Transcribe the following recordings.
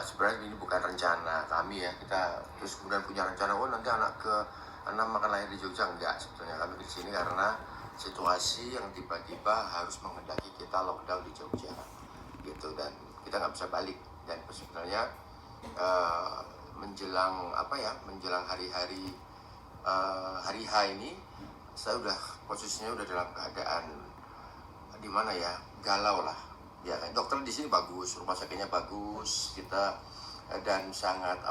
sebenarnya ini bukan rencana kami ya, kita terus kemudian punya rencana nanti anak ke 6 akan lahir di Jogja. Enggak, sebetulnya kami di sini karena situasi yang tiba-tiba harus menghendaki kita lockdown di Jogja gitu, dan kita nggak bisa balik. Dan sebenarnya menjelang hari-hari hari H ini saya udah posisinya udah dalam keadaan di mana ya, galau lah ya. Dokter di sini bagus, rumah sakitnya bagus, kita dan sangat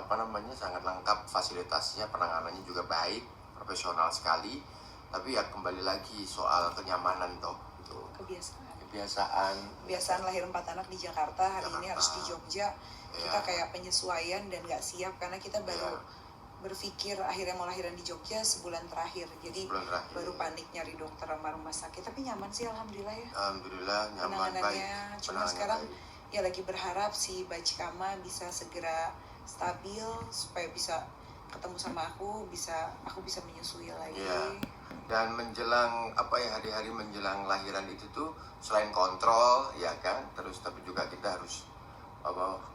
sangat lengkap fasilitasnya, penanganannya juga baik, profesional sekali. Tapi ya kembali lagi soal kenyamanan toh gitu. Kebiasaan lahir 4 anak di Jakarta, hari ini harus di Jogja. Kita kayak penyesuaian dan nggak siap karena kita baru berpikir akhirnya mau lahiran di Jogja sebulan terakhir. Jadi baru panik nyari dokter sama rumah sakit. Tapi nyaman sih, alhamdulillah ya. Alhamdulillah nyaman, penanganannya baik. Cuma sekarang baik. Ya lagi berharap si Bajkama bisa segera stabil supaya bisa ketemu sama aku bisa menyusui lagi. Dan menjelang hari-hari menjelang lahiran itu tuh selain kontrol ya kan, terus tapi juga kita harus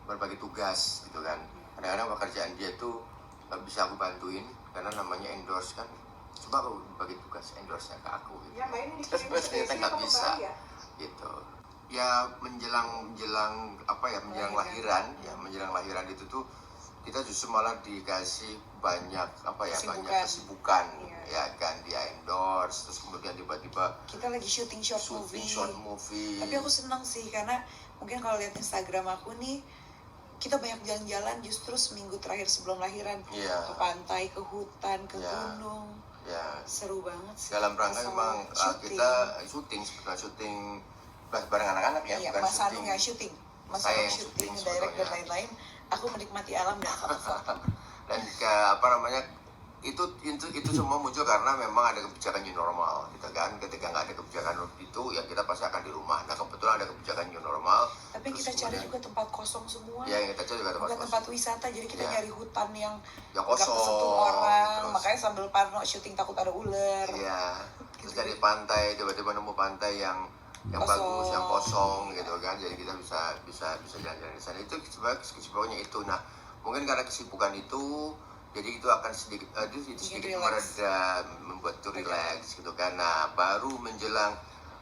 berbagi tugas gitu kan. Kadang-kadang pekerjaan dia tuh bisa aku bantuin karena namanya endorse kan. Coba aku bagi tugas endorse-nya ke aku gitu. Ya main di ternyata nggak bisa gitu. Ya menjelang lahiran itu tuh kita justru malah dikasih banyak kesibukan ya kan, dia endorse, terus kemudian tiba-tiba kita lagi syuting short movie. Tapi aku senang sih karena mungkin kalau lihat Instagram aku nih, kita banyak jalan-jalan justru seminggu terakhir sebelum lahiran, ke pantai, ke hutan, ke gunung. Seru banget sih. Dalam rangka memang kita syuting bareng anak-anak ya, bukan Mas Anu nggak syuting, Mas Anu syuting, direct dan lain-lain. Aku menikmati alam dan foto-foto. Dan itu semua muncul karena memang ada kebijakan new normal gitu kan. Ketika nggak ada kebijakan itu ya kita pasti akan di rumah. Nah kebetulan ada kebijakan new normal. Tapi kita cari juga tempat kosong semua. Ya kita cari juga tempat wisata, jadi kita nyari hutan yang nggak kesentuh orang. Makanya sambil Parno syuting takut ada ular. Iya. Terus cari pantai, tiba-tiba nemu pantai yang bagus, yang kosong gitu kan. Jadi kita bisa jalan-jalan di sana. Itu kesibukannya itu. Nah mungkin karena kesibukan itu, jadi itu akan sedikit mereda, membuat itu relax gitu kan. Nah baru menjelang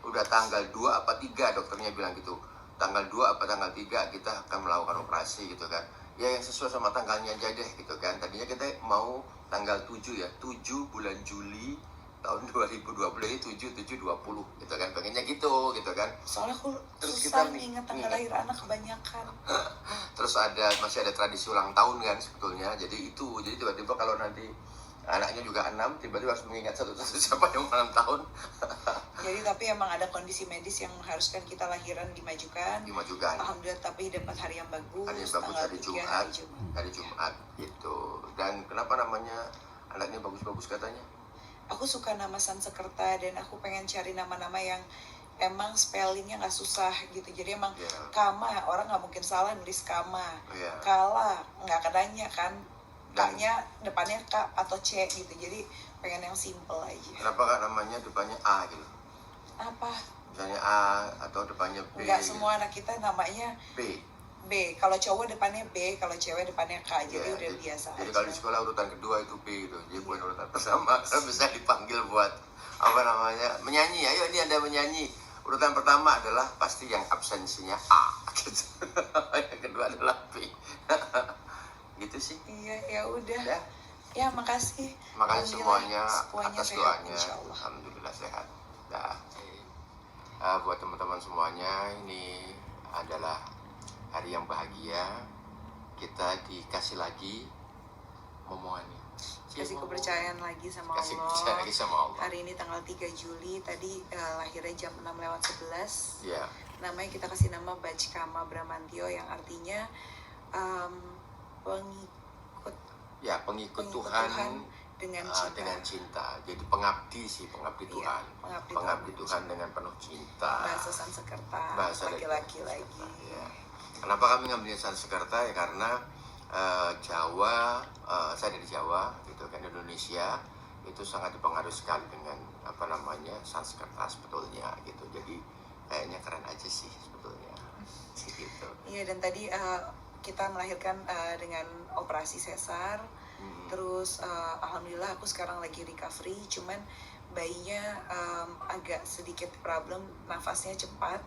udah tanggal 2 apa 3 dokternya bilang gitu, tanggal 2 apa tanggal 3 kita akan melakukan operasi gitu kan. Ya yang sesuai sama tanggalnya aja deh gitu kan. Tadinya kita mau tanggal 7 bulan Juli tahun 2020 ini 7/7/20 gitu kan, pengennya gitu kan. Soalnya aku susah ingat tanggal lahir anak kebanyakan. Terus masih ada tradisi ulang tahun kan sebetulnya. Jadi tiba-tiba kalau nanti anaknya juga 6, tiba-tiba harus mengingat satu-satu siapa yang ulang tahun. Jadi tapi emang ada kondisi medis yang mengharuskan kita lahiran dimajukan. Alhamdulillah, tapi dapat hari yang bagus. Hari Jumat gitu. Dan kenapa namanya anaknya bagus-bagus katanya? Aku suka nama Sansekerta dan aku pengen cari nama-nama yang emang spellingnya nggak susah gitu. Jadi emang Kama, orang nggak mungkin salah nulis Kama. Kala nggak kedanya kan, K-nya depannya K atau C gitu. Jadi pengen yang simple aja. Kenapa Kak namanya depannya A gitu? Apa? Misalnya A atau depannya B. Enggak, semua anak kita namanya B. Kalau cowok depannya B, kalau cewek depannya K. Jadi udah biasa. Jadi kalau di sekolah urutan kedua itu B gitu. Jadi bukan urutan pertama. Karena bisa dipanggil buat menyanyi. Ayo ini ada menyanyi. Urutan pertama adalah pasti yang absensinya A gitu. Yang kedua adalah B. Gitu sih. Iya, ya udah. Ya, makasih. Makasih semuanya atas doanya. Alhamdulillah sehat. Buat teman-teman semuanya, ini adalah hari yang bahagia. Kita dikasih lagi omongannya, kasih kepercayaan lagi sama Allah. Hari ini tanggal 3 Juli, tadi lahirnya jam 6:11. Namanya kita kasih nama Bajkama Bramantio, yang artinya pengikut Tuhan dengan cinta. Jadi pengabdi Tuhan. Pengabdi Tuhan dengan penuh cinta. Bahasa Sansekerta, laki-laki lagi. Kenapa kami ngambil Sansekerta? Ya karena Jawa, saya dari Jawa gitu kan, Indonesia itu sangat dipengaruhi sekali dengan Sansekerta sebetulnya gitu. Jadi kayaknya keren aja sih sebetulnya gitu. Iya, dan tadi kita melahirkan dengan operasi sesar. Terus alhamdulillah aku sekarang lagi recovery, cuman bayinya agak sedikit problem, nafasnya cepat.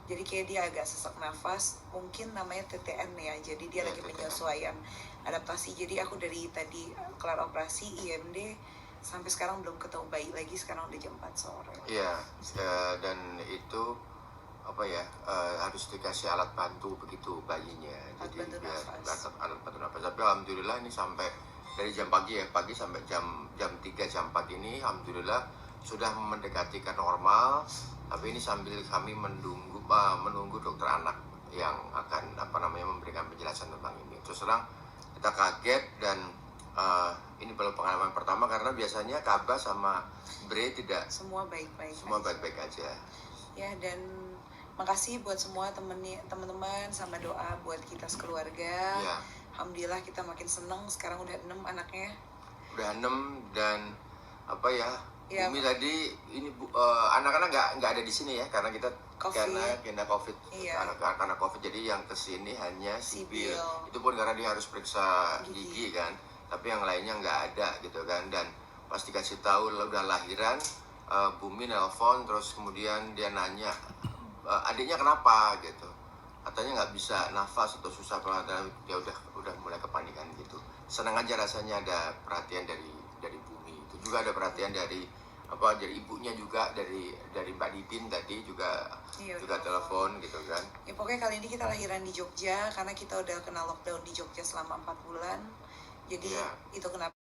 Jadi kayak dia agak sesak nafas, mungkin namanya TTN ya. Jadi dia lagi penyesuaian adaptasi. Jadi aku dari tadi kelar operasi IMD sampai sekarang belum ketemu bayi lagi. Sekarang udah jam 4 sore. Iya, dan itu apa ya, harus dikasih alat bantu begitu bayinya. Jadi alat bantu nafas. Tapi alhamdulillah ini sampai dari jam pagi sampai jam 3 jam 4 ini alhamdulillah sudah mendekati ke normal. Tapi ini sambil kami menunggu dokter anak yang akan memberikan penjelasan tentang ini. Terus terang kita kaget dan ini baru pengalaman pertama, karena biasanya Kaba sama Bre tidak semua baik-baik aja. Ya, dan makasih buat semua teman-teman sama doa buat kita sekeluarga. Ya. Alhamdulillah kita makin seneng, sekarang udah 6 anaknya. Udah 6 dan apa ya? Ya. Bumi tadi ini anak-anak nggak ada di sini ya, karena kita karena COVID. Iya. Karena COVID, jadi yang kesini hanya Sibil. Itu pun karena dia harus periksa gigi kan. Tapi yang lainnya nggak ada gitu kan. Dan pas dikasih tahu udah lahiran, Bumi nelpon, terus kemudian dia nanya, adiknya kenapa gitu. Katanya nggak bisa nafas atau susah banget. Dia udah mulai kepanikan gitu. Senang aja rasanya ada perhatian dari Bumi. Itu juga ada perhatian dari ibunya juga, dari Mbak Didin tadi juga telepon gitu kan. Ya pokoknya kali ini kita lahiran di Jogja karena kita udah kena lockdown di Jogja selama 4 bulan. Jadi itu kenapa